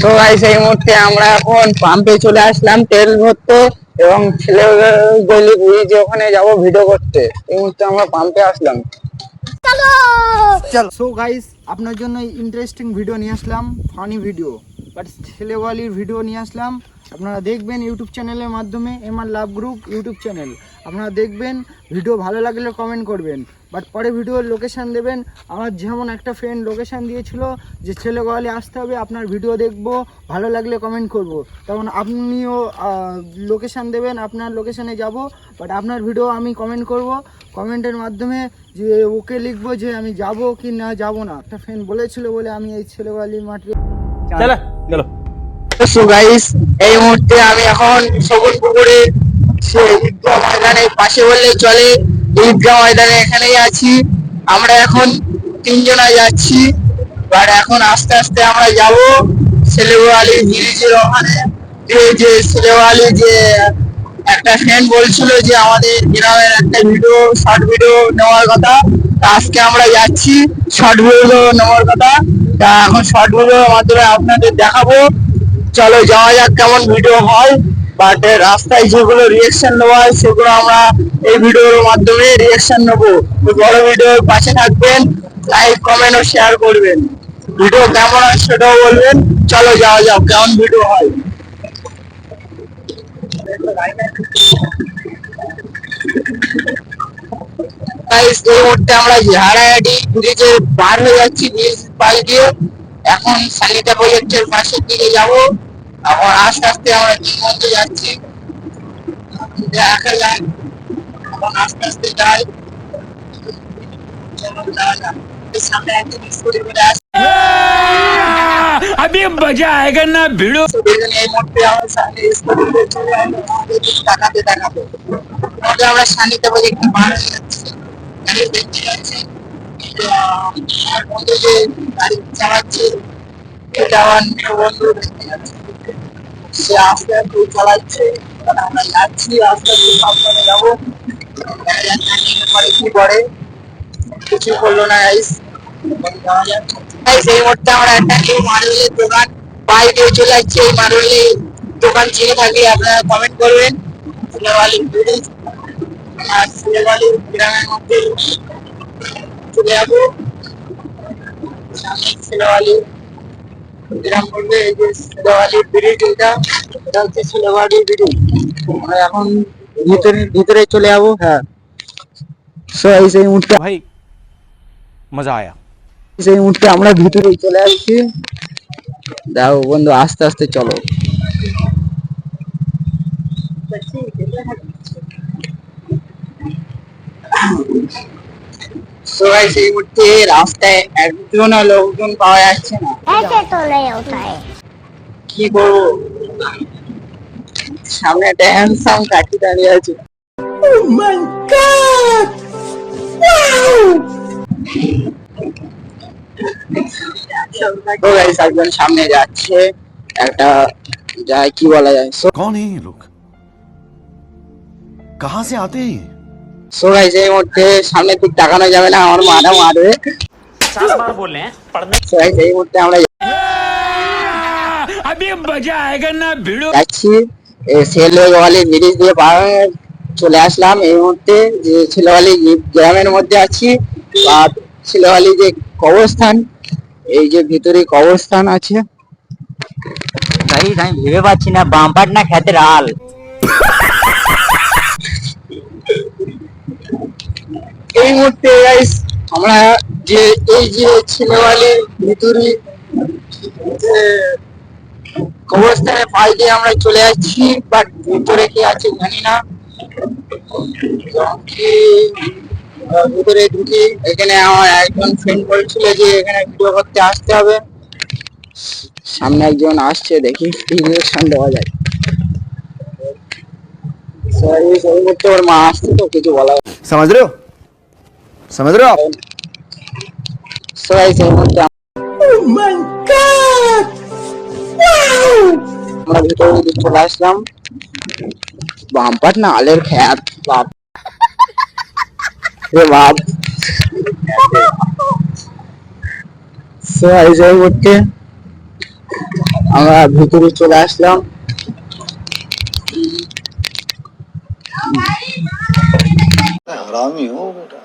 So guys এই মুহূর্তে আমরা এখন পাম্পে চলে আসলাম তেল ভরতে এবং ছেলেগুলি ব্রিজে ওখানে যাব ভিডিও করতে। এই মুহূর্তে আমরা পাম্পে আসলাম। চলো সো গাইস আপনার জন্য ইন্টারেস্টিং ভিডিও নিয়ে আসলাম, ফানি ভিডিও, বাট ছেলেওয়ালির ভিডিও নিয়ে আসলাম। আপনারা দেখবেন ইউটিউব চ্যানেলের মাধ্যমে, এমআর লাভ গ্রুপ ইউটিউব চ্যানেল। আপনারা দেখবেন, ভিডিও ভালো লাগলে কমেন্ট করবেন, বাট পরে ভিডিওর লোকেশান দেবেন। আমার যেমন একটা ফ্রেন্ড লোকেশান দিয়েছিল যে ছেলেওয়ালি আসতে হবে, আপনার ভিডিও দেখবো, ভালো লাগলে কমেন্ট করব, তখন আপনিও লোকেশান দেবেন, আপনার লোকেশানে যাব, বাট আপনার ভিডিও আমি কমেন্ট করব। কমেন্টের মাধ্যমে যে ওকে লিখবো যে আমি যাব কি না যাব না। একটা ফ্রেন্ড বলেছিল বলে আমি এই ছেলেওয়ালি মাঠে চলো। সো গাইস এই মুহূর্তে আমি এখন সবুজ পুকুরে ঈদগাহ ময়দানের পাশে বললে চলে, ঈদগাহ ময়দানে এখানেই আছি। আমরা এখন তিনজনা যাচ্ছি, বাট এখন আস্তে আস্তে আমরা যাব ছেলেওয়ালি ব্রিজের ওখানে। যে ছেলেওয়ালি যে একটা ফ্রেন্ড বলছিল যে আমাদের গ্রামের একটা ভিডিও, শর্ট ভিডিও নেওয়ার কথা, তা আজকে আমরা যাচ্ছি শর্ট ভিডিও নেওয়ার কথা। তা এখন শর্ট ভিডিওর মাধ্যমে আপনাদের দেখাবো। চলো যাওয়া যাক কেমন ভিডিও হয়, বাট রাস্তায় যেগুলো রিয়েকশন নেওয়া হয় সেগুলো আমরা এই ভিডিওর মাধ্যমে রিয়েকশন নেবো। বড় ভিডিওর পাশে থাকবেন, লাইক কমেন্ট ও শেয়ার করবেন। ভিডিও কেমন হয় সেটাও বলবেন। চলো যাওয়া যাক কেমন ভিডিও হয়। গাইস এই মুহূর্তে আমরা ঝাড়াহাটি ব্রিজে পার হয়ে যাচ্ছি, ব্রিজ পাশ দিয়ে। এখন সানিটা প্রজেক্টের পাশের দিকে যাব। এখন আস্তে আস্তে আমরা মধ্যে যাচ্ছি, দেখা যাক। এখন আস্তে আস্তে যাই, সামনে একটা স্কুটি করে আসছে। अभी मजा आएगा ना भिड़ो। এই মুহূর্তে আমরা সামনে স্কুটি করে চলে আসলাম, আমাদের দিকে তাকাতে তাকাতে আমরা সানিটা প্রজেক্টে পার হয়ে যাচ্ছি। গাড়ি দেখতে যাচ্ছি, আর মধ্যে যে গাড়ি চালাচ্ছে এটা আমার বন্ধু দেখতে যাচ্ছে, সে আস্তে আস্তে চালাচ্ছে। আমরা যাচ্ছি আস্তে আস্তে, সাবধানে যাবো। কি করে কিছু করলো না গাইস। এই মুহূর্তে আমরা একটা নিউ মার্বেলের দোকান বাইরে চলে যাচ্ছি। এই মার্বেলের দোকান চিনে থাকলে আপনারা কমেন্ট করবেন। ছেলেওয়ালি ব্রিজ আর ছেলেওয়ালি গ্রামের মধ্যে চলে যাবো। সামনে ছেলেওয়ালি গ্রাম বলতে এই যে ছেলেওয়ালি ব্রিজ, এটা হচ্ছে ছেলেওয়ালি ব্রিজ। আমরা এখন ভিতরে চলে যাবো। হ্যাঁ সো এই মুহূর্তে भाई मजा आया। সেই মুহূর্তে আমরা ভিতরে চলে আসছি। দেখো বন্ধু, আস্তে আস্তে চলো। So guys, এই মুহূর্তে রাস্তায় একজন লোকজন পাওয়া যাচ্ছে না, কি করবো। সামনে একটা হ্যান্ডসাম কাঠি দাঁড়িয়ে আছে। তো গাইস একজন সামনে যাচ্ছে, একটা যায় কি বলা যায়। कौन है ये लोग, कहां से आते हैं? সো গাইস এই মুহূর্তে সামনের দিক তাকানো যাবে না, আমার মারা মারবে। 50 बार बोल रहे हैं पढ़ने। সো গাইস এই মুহূর্তে আমরা अभी मजा आएगा ना भिड़ो। যাচ্ছি ছেলেওয়ালি ব্রিজ দিয়ে পার হয়ে চলে আসলাম। এই মুহূর্তে যে ছেলেওয়ালি গ্রামের মধ্যে আছি, আর ছেলেওয়ালি যে কবরস্থান, এই যে ভিতরে কবরস্থান আছে। ভাই আমি ভেবে পাচ্ছি না বাম্পার না খেতের হাল। এই মুহূর্তে গাইস আমরা যে এই যে ছেলেওয়ালি ভিতরে যে কবরস্থানে পাশ দিয়ে আমরা চলে যাচ্ছি, বাট ভিতরে কি আছে জানি না। ভিতরে ঢুকি, এখানে আমার একজন ফ্রেন্ড বলছিল যে এখানে ভিডিও করতে আসতে হবে। সামনে একজন আসছে, দেখি কি রিঅ্যাকশন দেওয়া যায়। এই মুহূর্তে ওর মা আসছে, তো কিছু বলা समझ रहे हो आप? So guys, এই মুহূর্তে আমরা ভিতরে চলে আসলাম। বাম্পার না আলের খ্যাত বাপ রে বাপ। So guys, এই মুহূর্তে আমরা ভিতরে চলে আসলাম। हरामी हो बेटा।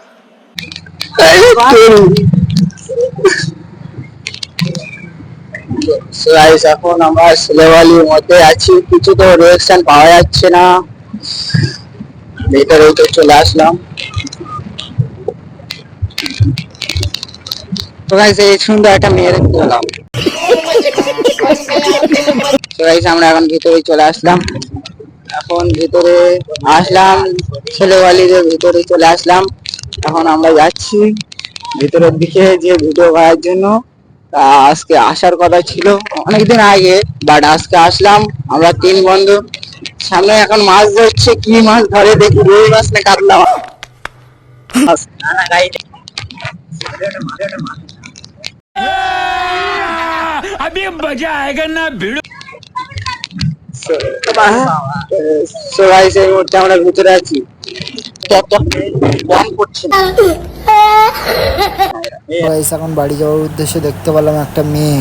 গাইস এখন আমরা সিলেবালির মধ্যে আছি, কিছু তো রিঅ্যাকশন পাওয়া যাচ্ছে না, ভিতরে তো চলে আসলাম। তো গাইস এই সুন্দর একটা মেয়ে দেখতে পেলাম। তো গাইস আমরা এখন ভিতরে চলে আসলাম, এখন ভিতরে আসলাম, ছেলেওয়ালির ভিতরে চলে আসলাম। এখন আমরা যাচ্ছি ভিতরের দিকে যে ভিডিও করার জন্য। তা আজকে আসার কথা ছিল অনেকদিন আগে, বাট আজকে আসলাম আমরা 3 বন্ধু। সামনে এখন মাছ ধরছে, কি মাছ ধরে দেখি, রুই মাছ না কাতলা মাছ। अभी मजा आएगा ना भिड़ो। So guys, এই মুহূর্তে আমরা ভিতরে আছি, একটা প্ল্যান করছি। গাইস এখন বাড়ি যাওয়ার উদ্দেশ্যে দেখতে পেলাম একটা মেয়ে